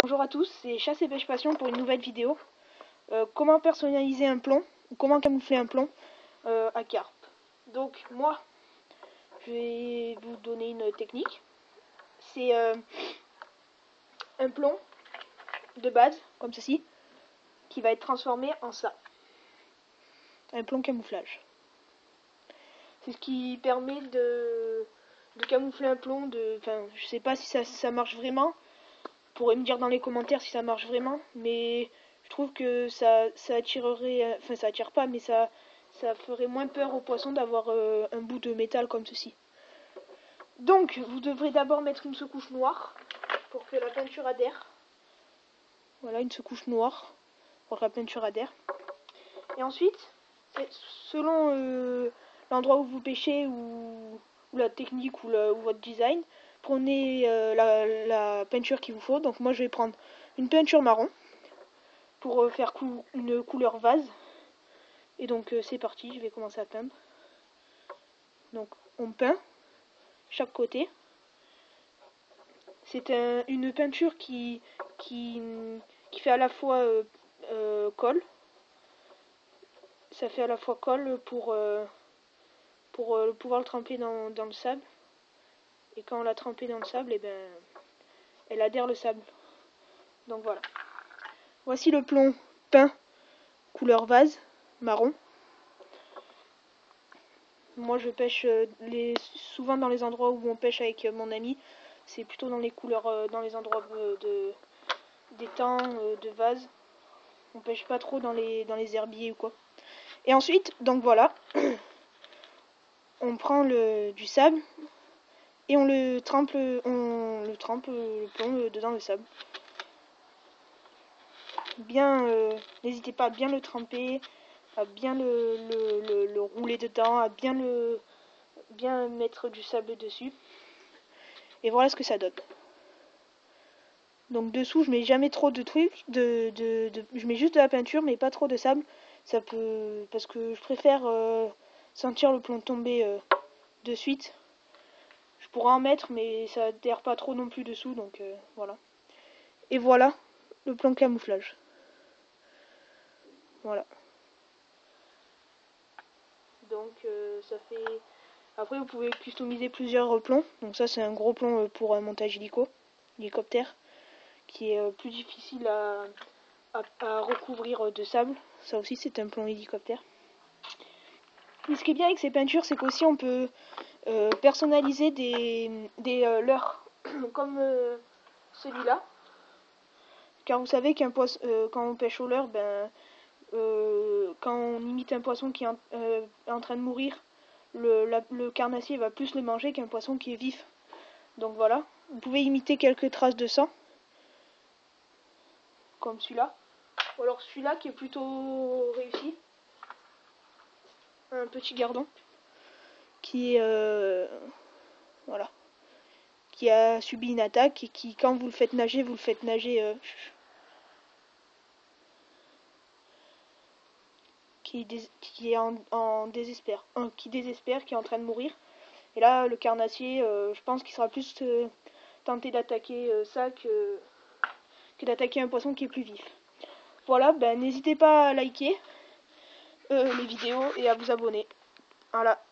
Bonjour à tous, c'est Chasse et Pêche Passion pour une nouvelle vidéo. Comment personnaliser un plomb, ou comment camoufler un plomb à carpe. Donc moi, je vais vous donner une technique. C'est un plomb de base, comme ceci, qui va être transformé en ça. Un plomb camouflage. C'est ce qui permet de camoufler un plomb. Je sais pas si ça marche vraiment. Vous pourrez me dire dans les commentaires si ça marche vraiment, mais je trouve que ça attirerait, enfin ça attire pas, mais ça ferait moins peur aux poissons d'avoir un bout de métal comme ceci. Donc vous devrez d'abord mettre une secouche noire pour que la peinture adhère. Voilà, une secouche noire pour que la peinture adhère. Et ensuite, selon l'endroit où vous pêchez ou la technique ou votre design, prenez la peinture qu'il vous faut. Donc moi je vais prendre une peinture marron pour faire une couleur vase. Et donc c'est parti, je vais commencer à peindre. Donc on peint chaque côté. C'est une peinture qui fait à la fois colle. Ça fait à la fois colle pour pouvoir le tremper dans le sable. Et quand on l'a trempé dans le sable, et ben, elle adhère le sable. Donc voilà. Voici le plomb peint couleur vase, marron. Moi je pêche souvent dans les endroits où on pêche avec mon ami. C'est plutôt dans les couleurs, dans les endroits d'étang, de vase. On pêche pas trop dans les herbiers ou quoi. Et ensuite, donc voilà, on prend du sable et on le trempe le plomb dedans le sable. Bien, n'hésitez pas à bien le tremper, à bien le rouler dedans, à bien mettre du sable dessus. Et voilà ce que ça donne. Donc dessous, je mets jamais trop de trucs, je mets juste de la peinture, mais pas trop de sable. Ça peut, parce que je préfère sentir le plomb tomber de suite. Je pourrais en mettre, mais ça adhère pas trop non plus dessous, donc voilà. Et voilà le plomb camouflage. Voilà. Donc ça fait. Après, vous pouvez customiser plusieurs plombs. Donc ça, c'est un gros plomb pour un montage hélicoptère, qui est plus difficile à recouvrir de sable. Ça aussi, c'est un plomb hélicoptère. Et ce qui est bien avec ces peintures, c'est qu'aussi on peut personnaliser des leurres comme celui-là. Car vous savez qu'un poisson, quand on pêche au leurre, quand on imite un poisson qui est en train de mourir, le carnassier va plus le manger qu'un poisson qui est vif. Donc voilà, vous pouvez imiter quelques traces de sang, comme celui-là. Ou alors celui-là qui est plutôt réussi. Un petit gardon qui est voilà, qui a subi une attaque et qui, quand vous le faites nager, qui est en désespère, qui désespère, qui est en train de mourir. Et là, le carnassier, je pense qu'il sera plus tenté d'attaquer ça que d'attaquer un poisson qui est plus vif. Voilà, n'hésitez pas à liker les vidéos et à vous abonner. Voilà.